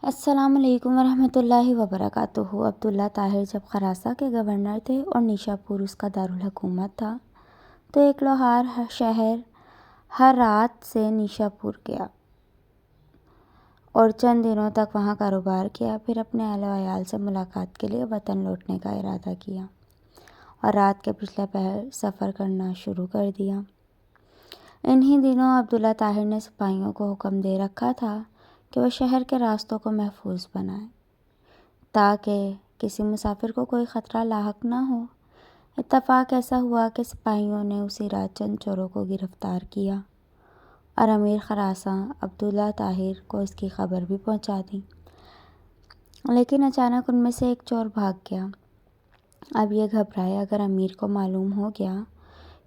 السلام علیکم ورحمۃ اللہ وبرکاتہ۔ عبداللہ طاہر جب خراساں کے گورنر تھے اور نیشا پور اس کا دارالحکومت تھا تو ایک لوہار شہر ہر رات سے نیشا پور گیا اور چند دنوں تک وہاں کاروبار کیا، پھر اپنے اہل و عیال سے ملاقات کے لیے وطن لوٹنے کا ارادہ کیا اور رات کے پچھلے پہر سفر کرنا شروع کر دیا۔ انہی دنوں عبداللہ طاہر نے سپاہیوں کو حکم دے رکھا تھا کہ وہ شہر کے راستوں کو محفوظ بنائیں تاکہ کسی مسافر کو کوئی خطرہ لاحق نہ ہو۔ اتفاق ایسا ہوا کہ سپاہیوں نے اسی رات چند چوروں کو گرفتار کیا اور امیر خراساں عبداللہ طاہر کو اس کی خبر بھی پہنچا دی، لیکن اچانک ان میں سے ایک چور بھاگ گیا۔ اب یہ گھبرائے، اگر امیر کو معلوم ہو گیا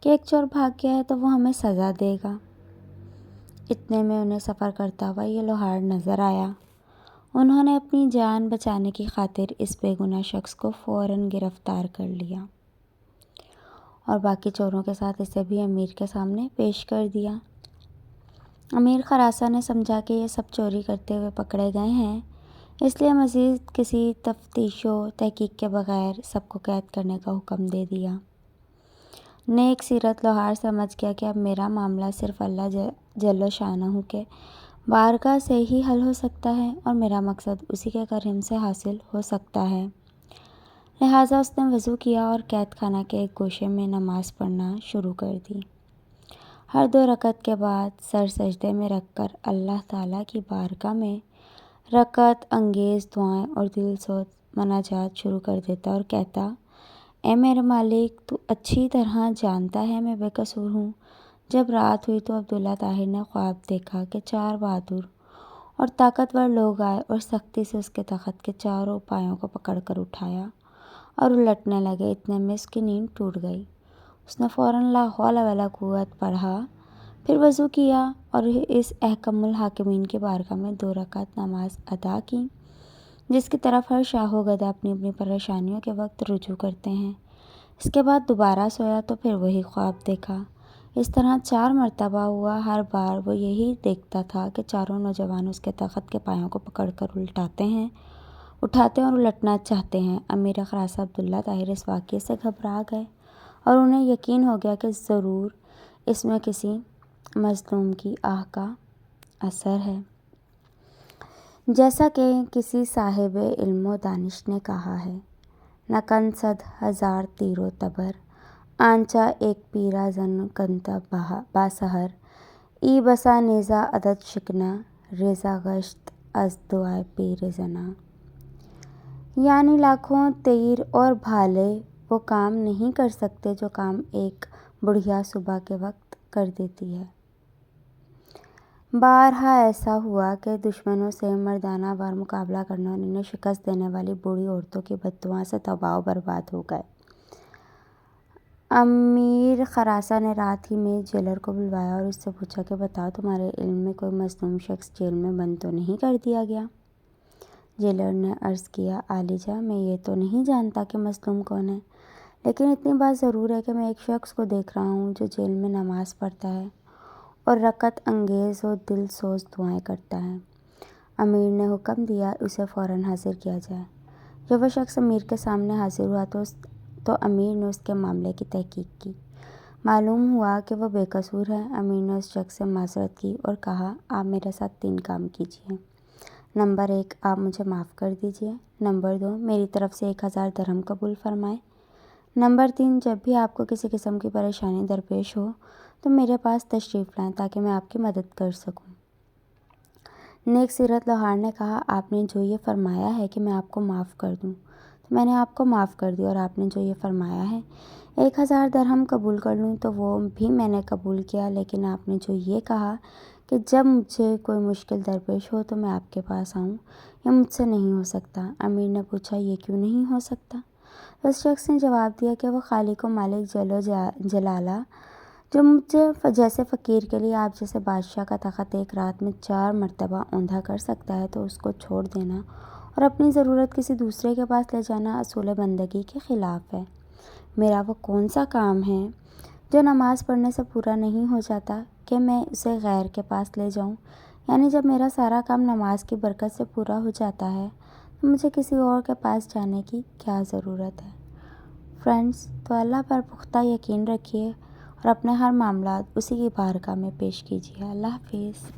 کہ ایک چور بھاگ گیا ہے تو وہ ہمیں سزا دے گا۔ اتنے میں انہیں سفر کرتا ہوا یہ لوہار نظر آیا۔ انہوں نے اپنی جان بچانے کی خاطر اس بے گناہ شخص کو فوراً گرفتار کر لیا اور باقی چوروں کے ساتھ اسے بھی امیر کے سامنے پیش کر دیا۔ امیر خراساں نے سمجھا کہ یہ سب چوری کرتے ہوئے پکڑے گئے ہیں، اس لیے مزید کسی تفتیش و تحقیق کے بغیر سب کو قید کرنے کا حکم دے دیا۔ نیک سیرت لوہار سمجھ گیا کہ اب میرا معاملہ صرف اللہ جل شانہ کے بارگاہ سے ہی حل ہو سکتا ہے اور میرا مقصد اسی کے کرم سے حاصل ہو سکتا ہے، لہٰذا اس نے وضو کیا اور قید خانہ کے ایک گوشے میں نماز پڑھنا شروع کر دی۔ ہر 2 رکعت کے بعد سر سجدے میں رکھ کر اللہ تعالیٰ کی بارگاہ میں رغبت انگیز دعائیں اور دل سوز مناجات شروع کر دیتا اور کہتا: اے میرے مالک، تو اچھی طرح جانتا ہے میں بے قصور ہوں۔ جب رات ہوئی تو عبداللہ طاہر نے خواب دیکھا کہ 4 بہادر اور طاقتور لوگ آئے اور سختی سے اس کے تخت کے چاروں پایوں کو پکڑ کر اٹھایا اور الٹنے لگے۔ اتنے میں اس کی نیند ٹوٹ گئی۔ اس نے فوراً لا حول ولا قوت پڑھا، پھر وضو کیا اور اس احکم الحاکمین کی بارگاہ میں 2 رکعت نماز ادا کی، جس کی طرف ہر شاہ و گدا اپنی اپنی پریشانیوں کے وقت رجوع کرتے ہیں۔ اس کے بعد دوبارہ سویا تو پھر وہی خواب دیکھا۔ اس طرح 4 مرتبہ ہوا۔ ہر بار وہ یہی دیکھتا تھا کہ چاروں نوجوان اس کے تخت کے پایوں کو پکڑ کر اٹھاتے ہیں اور الٹنا چاہتے ہیں۔ امیر خراساں عبداللہ طاہر اس واقعے سے گھبرا گئے اور انہیں یقین ہو گیا کہ ضرور اس میں کسی مظلوم کی آہ کا اثر ہے۔ جیسا کہ کسی صاحب علم و دانش نے کہا ہے: نہ کن 100,000 تیر و تبر، آنچا ایک پیرا زن کنتا با سحر، ای بسا نیزہ عدد شکنہ، ریزہ گشت از دعائے پیر زنا۔ یعنی لاکھوں تیر اور بھالے وہ کام نہیں کر سکتے جو کام ایک بڑھیا صبح کے وقت کر دیتی ہے۔ بارہا ایسا ہوا کہ دشمنوں سے مردانہ وار مقابلہ کرنا اور انہیں شکست دینے والی بوڑھی عورتوں کی بددعا سے تباہ و برباد ہو گئے۔ امیر خراساں نے رات ہی میں جیلر کو بلوایا اور اس سے پوچھا کہ بتاؤ، تمہارے علم میں کوئی مظلوم شخص جیل میں بند تو نہیں کر دیا گیا؟ جیلر نے عرض کیا: عالیجاں، میں یہ تو نہیں جانتا کہ مظلوم کون ہے، لیکن اتنی بات ضرور ہے کہ میں ایک شخص کو دیکھ رہا ہوں جو جیل میں نماز پڑھتا ہے اور رغبت انگیز و دل سوز دعائیں کرتا ہے۔ امیر نے حکم دیا اسے فوراً حاضر کیا جائے۔ جب وہ شخص امیر کے سامنے حاضر ہوا تو امیر نے اس کے معاملے کی تحقیق کی۔ معلوم ہوا کہ وہ بے قصور ہے۔ امیر نے اس شخص سے معذرت کی اور کہا: آپ میرے ساتھ 3 کام کیجیے۔ نمبر 1، آپ مجھے معاف کر دیجیے۔ نمبر 2، میری طرف سے 1000 درہم قبول فرمائیں۔ نمبر 3، جب بھی آپ کو کسی قسم کی پریشانی درپیش ہو تو میرے پاس تشریف لائیں تاکہ میں آپ کی مدد کر سکوں۔ نیک سیرت لوہار نے کہا: آپ نے جو یہ فرمایا ہے کہ میں آپ کو معاف کر دوں تو میں نے آپ کو معاف کر دیا، اور آپ نے جو یہ فرمایا ہے 1000 درہم قبول کر لوں تو وہ بھی میں نے قبول کیا، لیکن آپ نے جو یہ کہا کہ جب مجھے کوئی مشکل درپیش ہو تو میں آپ کے پاس آؤں، یہ مجھ سے نہیں ہو سکتا۔ امیر نے پوچھا: یہ کیوں نہیں ہو سکتا؟ اس شخص نے جواب دیا کہ وہ خالق و مالک جل و جلالہ جو مجھے جیسے فقیر کے لیے آپ جیسے بادشاہ کا تخت ایک رات میں 4 مرتبہ اوندھا کر سکتا ہے تو اس کو چھوڑ دینا اور اپنی ضرورت کسی دوسرے کے پاس لے جانا اصول بندگی کے خلاف ہے۔ میرا وہ کون سا کام ہے جو نماز پڑھنے سے پورا نہیں ہو جاتا کہ میں اسے غیر کے پاس لے جاؤں یعنی جب میرا سارا کام نماز کی برکت سے پورا ہو جاتا ہے تو مجھے کسی اور کے پاس جانے کی کیا ضرورت ہے۔ فرینڈس، تو اللہ پر پختہ یقین رکھیے اور اپنے ہر معاملات اسی کی بارگاہ میں پیش کیجیے۔ اللہ حافظ۔